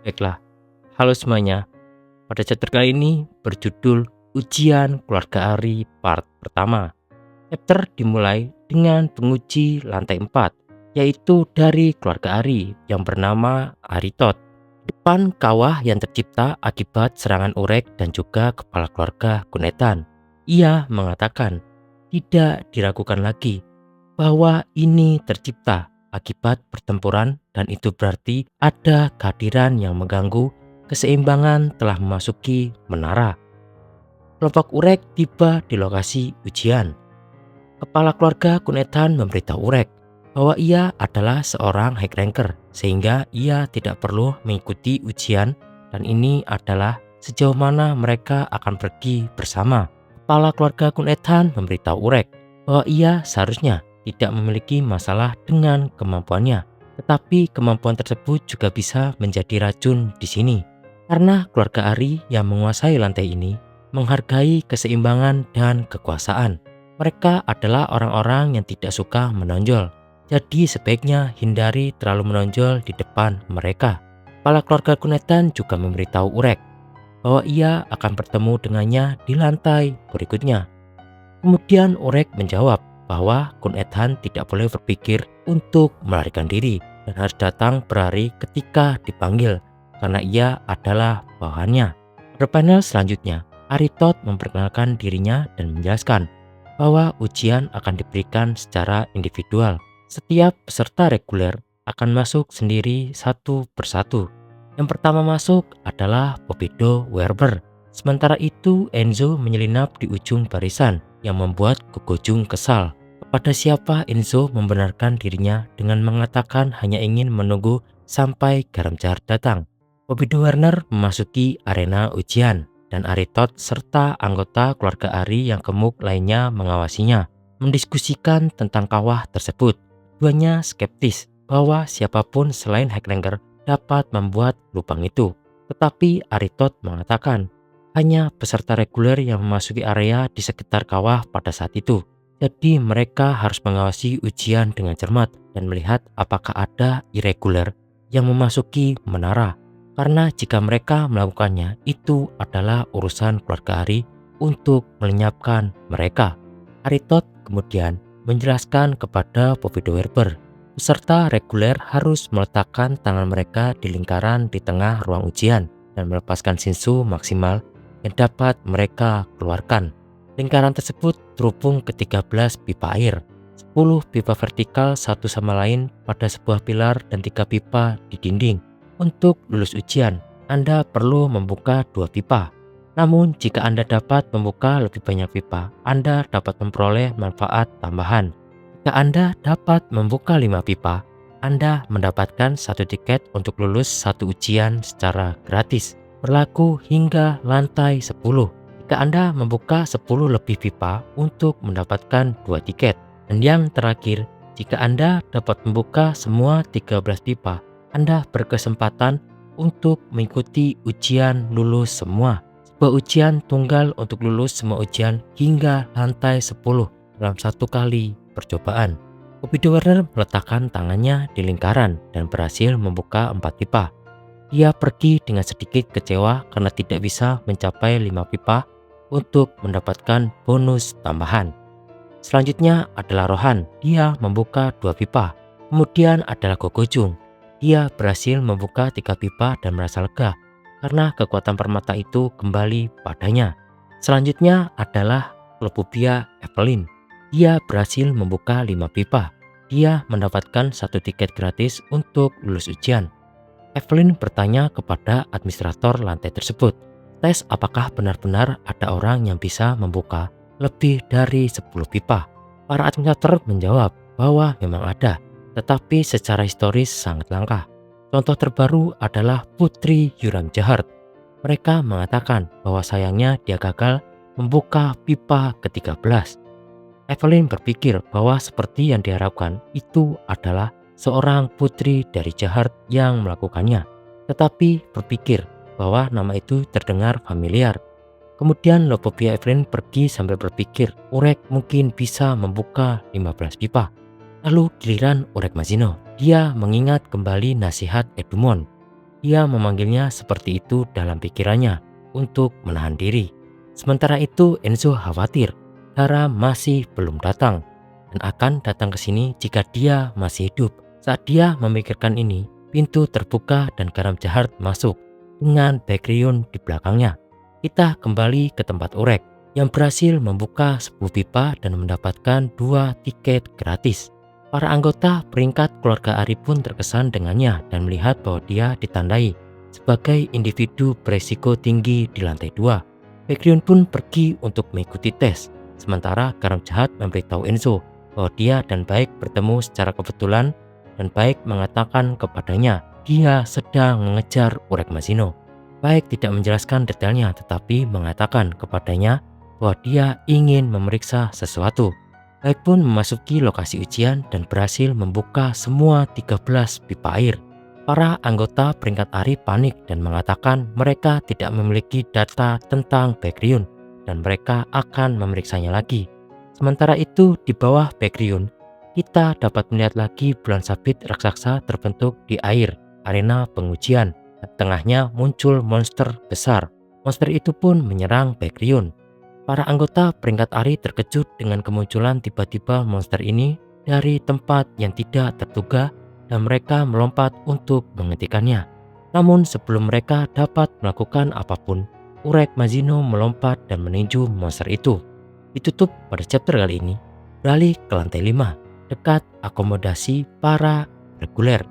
Baiklah, halo semuanya. Pada chapter kali ini berjudul Ujian Keluarga Ari part pertama. Chapter dimulai dengan penguji lantai 4, yaitu dari keluarga Ari yang bernama Aritot. Depan kawah yang tercipta akibat serangan Urek dan juga kepala keluarga Kunetan. Ia mengatakan, tidak diragukan lagi bahwa ini tercipta akibat pertempuran dan itu berarti ada kehadiran yang mengganggu keseimbangan telah memasuki menara. Kelompok Urek tiba di lokasi ujian. Kepala keluarga Kunetan memberitahu Urek bahwa ia adalah seorang high ranker sehingga ia tidak perlu mengikuti ujian dan ini adalah sejauh mana mereka akan pergi bersama. Kepala keluarga Kunetan memberitahu Urek bahwa ia seharusnya tidak memiliki masalah dengan kemampuannya, tetapi kemampuan tersebut juga bisa menjadi racun di sini. Karena keluarga Ari yang menguasai lantai ini menghargai keseimbangan dan kekuasaan. Mereka adalah orang-orang yang tidak suka menonjol. Jadi sebaiknya hindari terlalu menonjol di depan mereka. Kepala keluarga Kunetan juga memberitahu Urek bahwa ia akan bertemu dengannya di lantai berikutnya. Kemudian Urek menjawab bahwa Kunetan tidak boleh berpikir untuk melarikan diri dan harus datang berhari ketika dipanggil karena ia adalah bawahannya. Pada panel selanjutnya, Aritot memperkenalkan dirinya dan menjelaskan bahwa ujian akan diberikan secara individual. Setiap peserta reguler akan masuk sendiri satu persatu. Yang pertama masuk adalah Pobido Werber. Sementara itu Enzo menyelinap di ujung barisan yang membuat Gogojung kesal. Kepada siapa Enzo membenarkan dirinya dengan mengatakan hanya ingin menunggu sampai garam jahat datang. Pobido Werner memasuki arena ujian dan Aritot serta anggota keluarga Ari yang gemuk lainnya mengawasinya, mendiskusikan tentang kawah tersebut. Keduanya skeptis bahwa siapapun selain Highlander dapat membuat lubang itu. Tetapi Aritot mengatakan hanya peserta reguler yang memasuki area di sekitar kawah pada saat itu. Jadi mereka harus mengawasi ujian dengan cermat dan melihat apakah ada irregular yang memasuki menara. Karena jika mereka melakukannya, itu adalah urusan keluarga Ari untuk melenyapkan mereka. Aritot kemudian menjelaskan kepada Pobido Werber, peserta reguler harus meletakkan tangan mereka di lingkaran di tengah ruang ujian dan melepaskan Shinsu maksimal yang dapat mereka keluarkan. Lingkaran tersebut terhubung ke 13 pipa air, 10 pipa vertikal satu sama lain pada sebuah pilar dan 3 pipa di dinding. Untuk lulus ujian, Anda perlu membuka 2 pipa. Namun jika Anda dapat membuka lebih banyak pipa, Anda dapat memperoleh manfaat tambahan. Jika Anda dapat membuka 5 pipa, Anda mendapatkan 1 tiket untuk lulus 1 ujian secara gratis. Berlaku hingga lantai 10. Jika Anda membuka 10 lebih pipa untuk mendapatkan 2 tiket. Dan yang terakhir, jika Anda dapat membuka semua 13 pipa, Anda berkesempatan untuk mengikuti ujian lulus semua. Sebuah ujian tunggal untuk lulus semua ujian hingga lantai 10 dalam 1 kali percobaan. Pobido Werner meletakkan tangannya di lingkaran dan berhasil membuka 4 pipa. Dia pergi dengan sedikit kecewa karena tidak bisa mencapai 5 pipa untuk mendapatkan bonus tambahan. Selanjutnya adalah Rohan, dia membuka 2 pipa. Kemudian adalah Gogojung, dia berhasil membuka 3 pipa dan merasa lega karena kekuatan permata itu kembali padanya. Selanjutnya adalah Lobubia Evelyn, dia berhasil membuka 5 pipa. Dia mendapatkan 1 tiket gratis untuk lulus ujian. Evelyn bertanya kepada administrator lantai tersebut, tes apakah benar-benar ada orang yang bisa membuka lebih dari 10 pipa. Para administrator menjawab bahwa memang ada, tetapi secara historis sangat langka. Contoh terbaru adalah Putri Yuram Jahat. Mereka mengatakan bahwa sayangnya dia gagal membuka pipa ke-13. Evelyn berpikir bahwa seperti yang diharapkan itu adalah seorang putri dari Jahat yang melakukannya, tetapi berpikir bahwa nama itu terdengar familiar. Kemudian Lobobia Evelyn pergi sambil berpikir Urek mungkin bisa membuka 15 pipa. Lalu giliran Urek Mazino, dia mengingat kembali nasihat Edumon. Ia memanggilnya seperti itu dalam pikirannya untuk menahan diri. Sementara itu Enzo khawatir Tara masih belum datang dan akan datang ke sini jika dia masih hidup. Saat dia memikirkan ini, pintu terbuka dan garam jahat masuk dengan background di belakangnya. Kita kembali ke tempat Urek yang berhasil membuka sebuah pipa dan mendapatkan 2 tiket gratis. Para anggota peringkat keluarga Ari pun terkesan dengannya dan melihat bahwa dia ditandai sebagai individu beresiko tinggi di lantai 2. Baekhyun pun pergi untuk mengikuti tes, sementara garam jahat memberitahu Enzo bahwa dia dan Baek bertemu secara kebetulan dan Baek mengatakan kepadanya dia sedang mengejar Urek Mazino. Baek tidak menjelaskan detailnya tetapi mengatakan kepadanya bahwa dia ingin memeriksa sesuatu. Baek pun memasuki lokasi ujian dan berhasil membuka semua 13 pipa air. Para anggota peringkat Ari panik dan mengatakan mereka tidak memiliki data tentang Baekhyun dan mereka akan memeriksanya lagi. Sementara itu di bawah Baekhyun, kita dapat melihat lagi bulan sabit raksasa terbentuk di air arena pengujian. Di tengahnya muncul monster besar. Monster itu pun menyerang Baekhyun. Para anggota peringkat Ari terkejut dengan kemunculan tiba-tiba monster ini dari tempat yang tidak terduga dan mereka melompat untuk menghentikannya. Namun sebelum mereka dapat melakukan apapun, Urek Mazino melompat dan meninju monster itu. Ditutup pada chapter kali ini, beralih ke lantai 5, dekat akomodasi para reguler.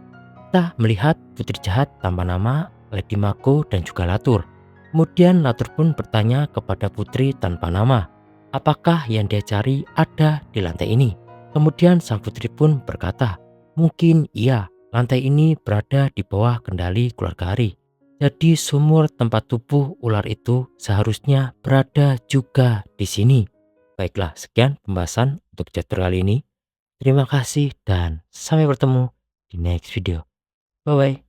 Kita melihat putri jahat tanpa nama, Lady Mako dan juga Latur. Kemudian Latur pun bertanya kepada putri tanpa nama, apakah yang dia cari ada di lantai ini? Kemudian sang putri pun berkata, mungkin iya, lantai ini berada di bawah kendali keluarga Ari. Jadi sumur tempat tubuh ular itu seharusnya berada juga di sini. Baiklah, sekian pembahasan untuk chapter kali ini. Terima kasih dan sampai bertemu di next video. Bye bye.